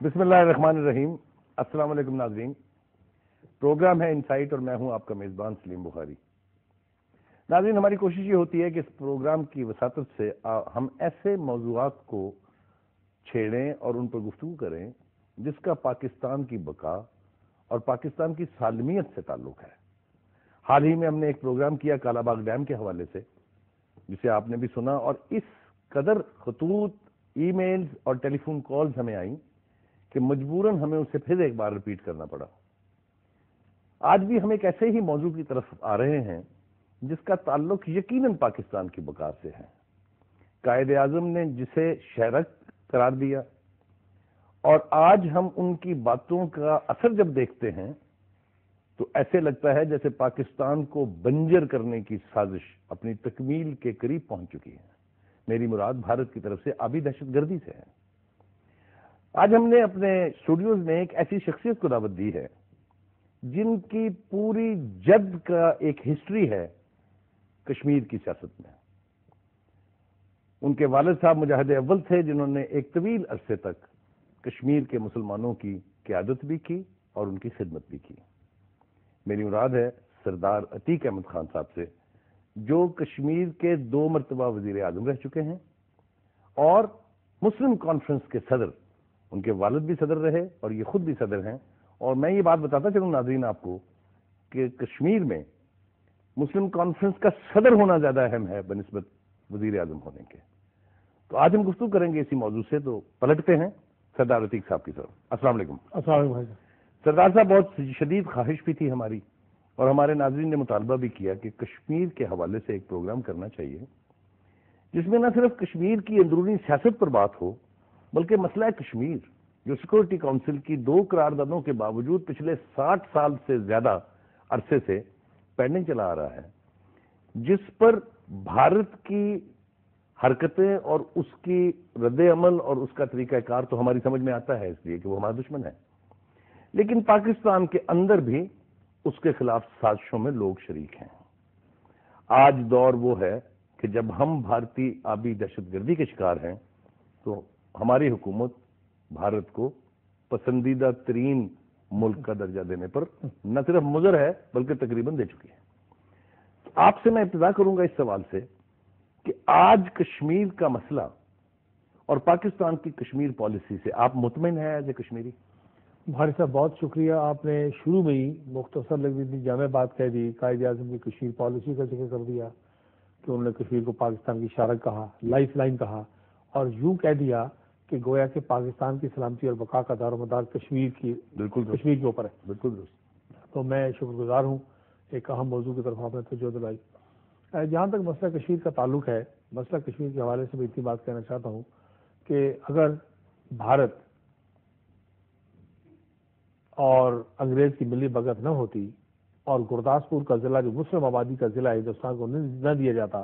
بسم اللہ الرحمن الرحیم۔ السلام علیکم ناظرین، پروگرام ہے انسائٹ اور میں ہوں آپ کا میزبان سلیم بخاری۔ ناظرین، ہماری کوشش یہ ہوتی ہے کہ اس پروگرام کی وساطت سے ہم ایسے موضوعات کو چھیڑیں اور ان پر گفتگو کریں جس کا پاکستان کی بقا اور پاکستان کی سالمیت سے تعلق ہے۔ حال ہی میں ہم نے ایک پروگرام کیا کالا باغ ڈیم کے حوالے سے، جسے آپ نے بھی سنا، اور اس قدر خطوط، ای میلز اور ٹیلی فون کالز ہمیں آئیں کہ مجبوراً ہمیں اسے پھر ایک بار ریپیٹ کرنا پڑا۔ آج بھی ہم ایک ایسے ہی موضوع کی طرف آ رہے ہیں جس کا تعلق یقیناً پاکستان کی بقا سے ہے۔ قائد اعظم نے جسے شہرک قرار دیا، اور آج ہم ان کی باتوں کا اثر جب دیکھتے ہیں تو ایسے لگتا ہے جیسے پاکستان کو بنجر کرنے کی سازش اپنی تکمیل کے قریب پہنچ چکی ہے۔ میری مراد بھارت کی طرف سے آبی دہشت گردی سے ہے۔ آج ہم نے اپنے اسٹوڈیوز میں ایک ایسی شخصیت کو دعوت دی ہے جن کی پوری جد کا ایک ہسٹری ہے کشمیر کی سیاست میں۔ ان کے والد صاحب مجاہد اول تھے جنہوں نے ایک طویل عرصے تک کشمیر کے مسلمانوں کی قیادت بھی کی اور ان کی خدمت بھی کی۔ میری مراد ہے سردار عتیق احمد خان صاحب سے، جو کشمیر کے 2 مرتبہ وزیر اعظم رہ چکے ہیں اور مسلم کانفرنس کے صدر، ان کے والد بھی صدر رہے اور یہ خود بھی صدر ہیں۔ اور میں یہ بات بتاتا چلوں ناظرین آپ کو کہ کشمیر میں مسلم کانفرنس کا صدر ہونا زیادہ اہم ہے بنسبت وزیر اعظم ہونے کے۔ تو آج ہم گفتگو کریں گے اسی موضوع سے، تو پلٹتے ہیں سردار عتیق صاحب کی طرف۔ السلام علیکم۔ السلام علیکم بھائی۔ سردار صاحب، بہت شدید خواہش بھی تھی ہماری، اور ہمارے ناظرین نے مطالبہ بھی کیا کہ کشمیر کے حوالے سے ایک پروگرام کرنا چاہیے جس میں نہ صرف کشمیر کی اندرونی سیاست پر بات ہو، بلکہ مسئلہ کشمیر جو سیکورٹی کونسل کی 2 قراردادوں کے باوجود پچھلے 60 سال سے زیادہ عرصے سے پینڈنگ چلا آ رہا ہے، جس پر بھارت کی حرکتیں اور اس کی رد عمل اور اس کا طریقہ کار تو ہماری سمجھ میں آتا ہے، اس لیے کہ وہ ہمارا دشمن ہے، لیکن پاکستان کے اندر بھی اس کے خلاف سازشوں میں لوگ شریک ہیں۔ آج دور وہ ہے کہ جب ہم بھارتی آبی دہشت گردی کے شکار ہیں تو ہماری حکومت بھارت کو پسندیدہ ترین ملک کا درجہ دینے پر نہ صرف مضر ہے بلکہ تقریباً دے چکی ہے۔ آپ سے میں ابتدا کروں گا اس سوال سے کہ آج کشمیر کا مسئلہ اور پاکستان کی کشمیر پالیسی سے آپ مطمئن ہیں ایز اے کشمیری؟ بھاری صاحب بہت شکریہ، آپ نے شروع میں ہی مختصر لیکن جامع بات کہہ دی۔ قائد اعظم کی کشمیر پالیسی کا ذکر کر دیا کہ انہوں نے کشمیر کو پاکستان کی شارک کہا، لائف لائن کہا، اور یوں کہہ دیا کہ گویا کہ پاکستان کی سلامتی اور بقا کا دار و مدار کشمیر کے اوپر ہے۔ بالکل درست۔ تو میں شکر گزار ہوں، ایک اہم موضوع کی طرف آپ نے توجہ دلائی۔ جہاں تک مسئلہ کشمیر کا تعلق ہے، مسئلہ کشمیر کے حوالے سے میں اتنی بات کہنا چاہتا ہوں کہ اگر بھارت اور انگریز کی ملی بھگت نہ ہوتی اور گرداسپور کا ضلع جو مسلم آبادی کا ضلع ہے ہندوستان کو نہ دیا جاتا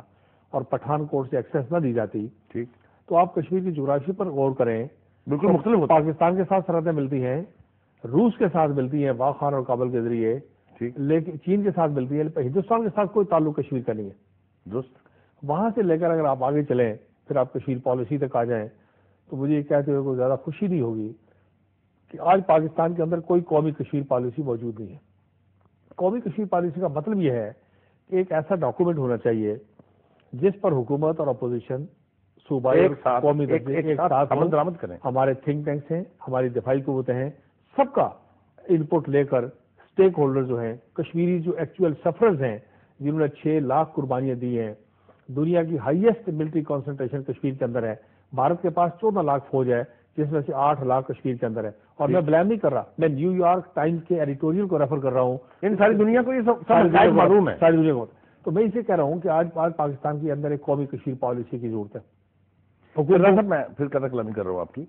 اور پٹھان کوٹ سے ایکسیس نہ دی جاتی، ٹھیک، تو آپ کشمیر کی جغرافی پر غور کریں، بالکل مختلف ہوتا۔ پاکستان کے ساتھ سرحدیں ملتی ہیں، روس کے ساتھ ملتی ہیں واخ خان اور کابل کے ذریعے، ٹھیک، لیکن چین کے ساتھ ملتی ہے، لیکن ہندوستان کے ساتھ کوئی تعلق کشمیر کا نہیں ہے۔ درست۔ وہاں سے لے کر اگر آپ آگے چلیں، پھر آپ کشمیر پالیسی تک آ جائیں، تو مجھے یہ کہتے ہوئے کوئی زیادہ خوشی نہیں ہوگی کہ آج پاکستان کے اندر کوئی قومی کشمیر پالیسی موجود نہیں ہے۔ قومی کشمیر پالیسی کا مطلب یہ ہے کہ ایک ایسا ڈاکومنٹ ہونا چاہیے جس پر حکومت اور اپوزیشن صوبائی اور قومی ایک ساتھ عمل درآمد کریں۔ ہمارے تھنک ٹینکس ہیں، ہماری دفاعی قوتیں ہیں، سب کا ان پٹ لے کر اسٹیک ہولڈر جو ہیں، کشمیری جو ایکچوئل سفررز ہیں جنہوں نے 6 لاکھ قربانیاں دی ہیں، دنیا کی ہائیسٹ ملٹری کانسنٹریشن کشمیر کے اندر ہے، بھارت کے پاس 14 لاکھ فوج ہے جس میں سے 8 لاکھ کشمیر کے اندر ہے، اور میں بلیم نہیں کر رہا، میں نیو یارک ٹائمز کے ایڈیٹوریل کو ریفر کر رہا ہوں، ان ساری دنیا کو یہ سب معلوم ہے، ساری دنیا کو۔ تو میں اسے کہہ رہا ہوں کہ آج پاکستان کے اندر ایک قومی کشمیر پالیسی کی ضرورت ہے۔ صاحب میں پھر قطع کلامی کر رہا ہوں آپ کی،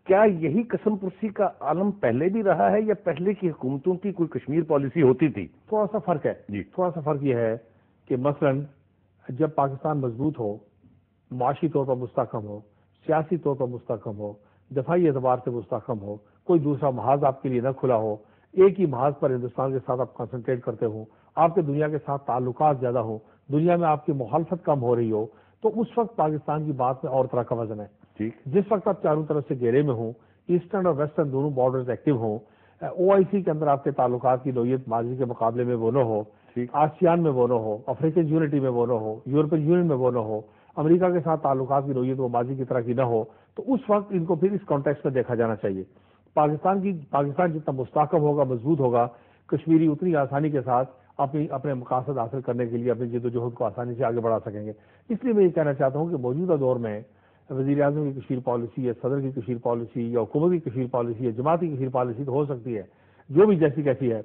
کیا یہی قسم پرسی کا عالم پہلے بھی رہا ہے یا پہلے کی حکومتوں کی کوئی کشمیر پالیسی ہوتی تھی؟ تھوڑا سا فرق ہے جی، تھوڑا سا فرق یہ ہے کہ مثلاً جب پاکستان مضبوط ہو، معاشی طور پر مستحکم ہو، سیاسی طور پر مستحکم ہو، دفاعی اعتبار سے مستحکم ہو، کوئی دوسرا محاذ آپ کے لیے نہ کھلا ہو، ایک ہی محاذ پر ہندوستان کے ساتھ آپ کنسنٹریٹ کرتے ہوں، آپ کے دنیا کے ساتھ تعلقات زیادہ ہوں، دنیا میں آپ کی مخالفت کم ہو رہی ہو، تو اس وقت پاکستان کی بات میں اور طرح کا وزن ہے۔ ٹھیک، جس وقت آپ چاروں طرف سے گھیرے میں ہوں، ایسٹرن اور ویسٹرن دونوں بارڈرز ایکٹیو ہوں، OIC کے اندر آپ کے تعلقات کی نوعیت ماضی کے مقابلے میں وہ نہ ہو، آسیان میں وہ نہ ہو، افریقن یونٹی میں وہ نہ ہو، یورپین یونین میں وہ نہ ہو، امریکہ کے ساتھ تعلقات کی نوعیت وہ ماضی کی طرح کی نہ ہو، تو اس وقت ان کو پھر اس کانٹیکس میں دیکھا جانا چاہیے۔ پاکستان جتنا مستحکم ہوگا، مضبوط ہوگا، کشمیری اتنی آسانی کے ساتھ اپنے مقاصد حاصل کرنے کے لیے اپنی جد و جہد کو آسانی سے آگے بڑھا سکیں گے۔ اس لیے میں یہ کہنا چاہتا ہوں کہ موجودہ دور میں وزیر اعظم کی کشمیر پالیسی یا صدر کی کشمیر پالیسی یا حکومت کی کشمیر پالیسی یا جماعتی کشمیر پالیسی تو ہو سکتی ہے، جو بھی جیسی کیسی ہے،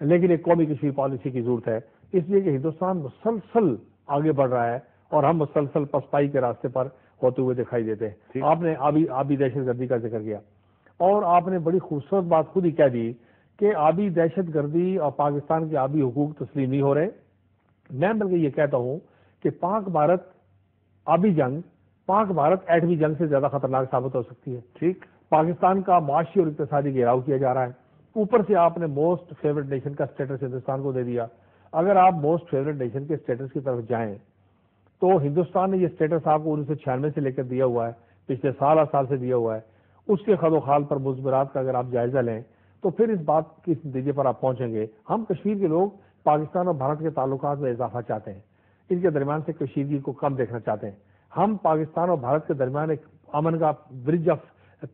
لیکن ایک قومی کشمیر پالیسی کی ضرورت ہے، اس لیے کہ ہندوستان مسلسل آگے بڑھ رہا ہے اور ہم مسلسل پسپائی کے راستے پر ہوتے ہوئے دکھائی دیتے ہیں۔ آپ نے آبی دہشت گردی کا ذکر کیا اور آپ نے بڑی خوبصورت بات خود ہی کہہ دی کہ آبی دہشت گردی اور پاکستان کے آبی حقوق تسلیم نہیں ہو رہے۔ میں بلکہ یہ کہتا ہوں کہ پاک بھارت آبی جنگ پاک بھارت ایٹمی جنگ سے زیادہ خطرناک ثابت ہو سکتی ہے۔ ٹھیک، پاکستان کا معاشی اور اقتصادی گھیراؤ کیا جا رہا ہے، اوپر سے آپ نے موسٹ فیورٹ نیشن کا اسٹیٹس ہندوستان کو دے دیا۔ اگر آپ موسٹ فیورٹ نیشن کے اسٹیٹس کی طرف جائیں تو ہندوستان نے یہ اسٹیٹس آپ کو 1996 سے لے کر دیا ہوا ہے، پچھلے سال سے دیا ہوا ہے۔ اس کے خد و خال پر مضمرات کا اگر آپ جائزہ لیں تو پھر اس بات کے نتیجے پر آپ پہنچیں گے۔ ہم کشمیر کے لوگ پاکستان اور بھارت کے تعلقات میں اضافہ چاہتے ہیں، ان کے درمیان سے کشیدگی کو کم دیکھنا چاہتے ہیں۔ ہم پاکستان اور بھارت کے درمیان ایک امن کا برج آف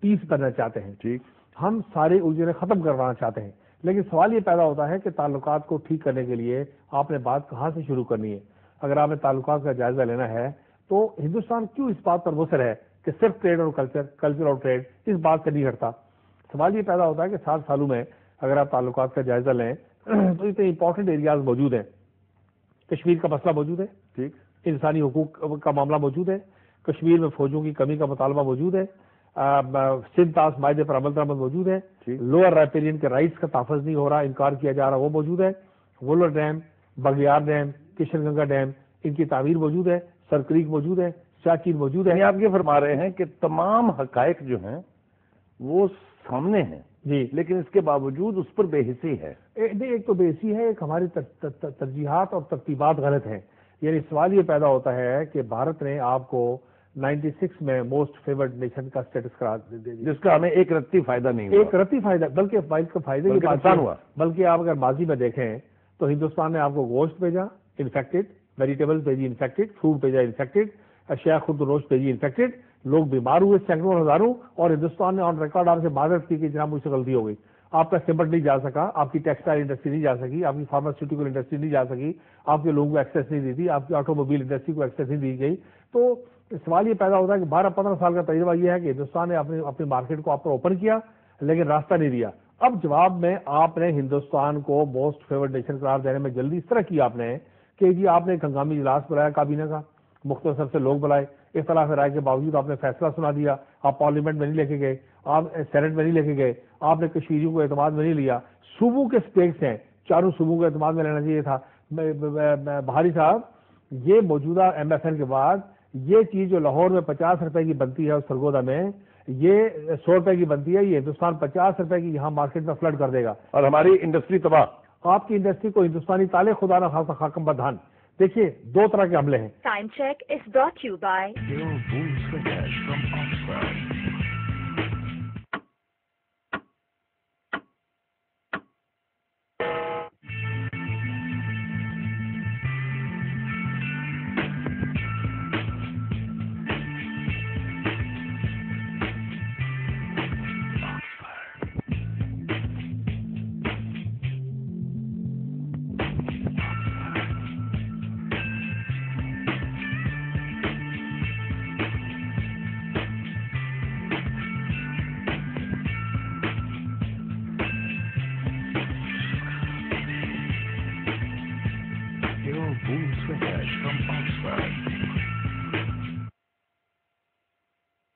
پیس بننا چاہتے ہیں۔ ٹھیک، ہم سارے الجھنیں ختم کروانا چاہتے ہیں، لیکن سوال یہ پیدا ہوتا ہے کہ تعلقات کو ٹھیک کرنے کے لیے آپ نے بات کہاں سے شروع کرنی ہے۔ اگر آپ نے تعلقات کا جائزہ لینا ہے تو ہندوستان کیوں اس بات پر مصر ہے کہ صرف ٹریڈ اور کلچر اور ٹریڈ اس بات سے نہیں ہٹتا؟ سوال یہ پیدا ہوتا ہے کہ 7 سالوں میں اگر آپ تعلقات کا جائزہ لیں تو اتنے امپورٹنٹ ایریاز موجود ہیں۔ کشمیر کا مسئلہ موجود ہے، ٹھیک، انسانی حقوق کا معاملہ موجود ہے، کشمیر میں فوجوں کی کمی کا مطالبہ موجود ہے، سندھ طاس معاہدے پر عمل درآمد موجود ہے، لوئر ریپیرین کے رائٹس کا تحفظ نہیں ہو رہا، انکار کیا جا رہا، وہ موجود ہے، Wular dam, Baglihar dam, Kishan Ganga dam, ان کی تعمیر موجود ہے، سر کریک موجود ہے، شاچین موجود ہے۔ آپ یہ فرما رہے ہیں کہ تمام حقائق جو ہیں وہ سامنے ہیں جی، لیکن اس کے باوجود اس پر بے حسی ہے۔ ایک تو بے حسی ہے، ایک ہماری ترجیحات اور ترتیبات غلط ہیں۔ یعنی سوال یہ پیدا ہوتا ہے کہ بھارت نے آپ کو 96 میں موسٹ فیورڈ نیشن کا اسٹیٹس قرار دے دیا، جس کا ہمیں ایک رتی فائدہ نہیں ہوا، ایک رتی فائدہ، بلکہ فائدے کی بات ہوا۔ بلکہ آپ اگر ماضی میں دیکھیں تو ہندوستان نے آپ کو گوشت بھیجا انفیکٹڈ، ویجیٹیبل بھیجی انفیکٹڈ، فروٹ بھیجا انفیکٹڈ، اشیاء خردنوش بھیجی انفیکٹڈ، لوگ بیمار ہوئے سینکڑوں ہزاروں، اور ہندوستان نے آن ریکارڈ آپ سے معذرت کی کہ جناب مجھ سے غلطی ہو گئی۔ آپ کا سیمنٹ نہیں جا سکا، آپ کی ٹیکسٹائل انڈسٹری نہیں جا سکی، آپ کی فارماسیوٹیکل انڈسٹری نہیں جا سکی، آپ کے لوگوں کو ایکسیس نہیں دی تھی، آپ کی آٹو موبائل انڈسٹری کو ایکسیس نہیں دی گئی۔ تو سوال یہ پیدا ہوتا ہے کہ 12-15 سال کا تجربہ یہ ہے کہ ہندوستان نے اپنی مارکیٹ کو آپ پر اوپن کیا لیکن راستہ نہیں دیا۔ اب جواب میں آپ نے ہندوستان کو موسٹ فیورڈ نیشن قرار دینے میں جلدی اس طرح کی آپ نے کہ جی آپ نے ایک ہنگامی اجلاس بلایا کابینہ کا، مختصر سے لوگ بلائے، اختلاف رائے کے باوجود آپ نے فیصلہ سنا دیا، آپ پارلیمنٹ میں نہیں لے کے گئے، آپ سینٹ میں نہیں لے کے گئے، آپ نے کشمیریوں کو اعتماد میں نہیں لیا۔ صوبوں کے اسٹیٹس ہیں، چاروں صوبوں کو اعتماد میں لینا چاہیے تھا۔ بہاری صاحب، یہ موجودہ MFN کے بعد یہ چیز جو لاہور میں 50 روپے کی بنتی ہے اور سرگودا میں یہ 100 روپے کی بنتی ہے، یہ ہندوستان 50 روپے کی یہاں مارکیٹ میں فلڈ کر دے گا اور ہماری انڈسٹری تباہ۔ آپ کی انڈسٹری کو ہندوستانی تالے خدا نہ خاصا خاکم بدھان۔ دیکھیے 2 طرح کے حملے ہیں۔ Time check is brought to you by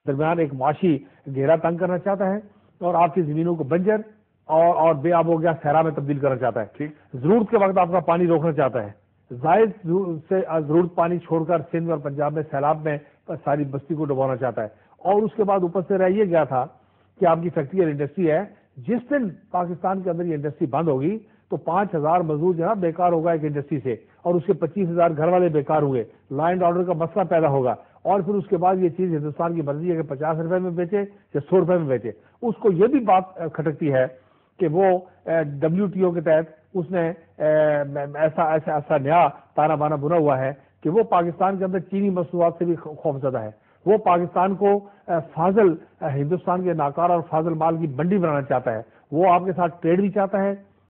درمیان ایک معاشی گھیرا تنگ کرنا چاہتا ہے اور آپ کی زمینوں کو بنجر اور بے آب ہو گیا صحرا میں تبدیل کرنا چاہتا ہے۔ ٹھیک، ضرورت کے وقت آپ کا پانی روکنا چاہتا ہے، زائد سے ضرورت پانی چھوڑ کر سندھ اور پنجاب میں سیلاب میں ساری بستی کو ڈبونا چاہتا ہے، اور اس کے بعد اوپر سے رہ یہ گیا تھا کہ آپ کی فیکٹری اور انڈسٹری ہے، جس دن پاکستان کے اندر یہ انڈسٹری بند ہوگی تو 5000 مزدور جو ہے بیکار ہوگا ایک انڈسٹری سے، اور اس کے 25,000 گھر والے بیکار ہوئے، لا اینڈ آرڈر کا مسئلہ پیدا ہوگا، اور پھر اس کے بعد یہ چیز ہندوستان کی مرضی ہے کہ 50 روپے میں بیچے یا 100 روپے میں بیچے. اس کو یہ بھی بات کھٹکتی ہے کہ وہ WTO کے تحت اس نے ایسا نیا تانا بانا بنا ہوا ہے کہ وہ پاکستان کے اندر چینی مصنوعات سے بھی خوفزدہ ہے. وہ پاکستان کو فاضل ہندوستان کے ناکارہ اور فاضل مال کی منڈی بنانا چاہتا ہے. وہ آپ کے ساتھ ٹریڈ بھی چاہتا ہے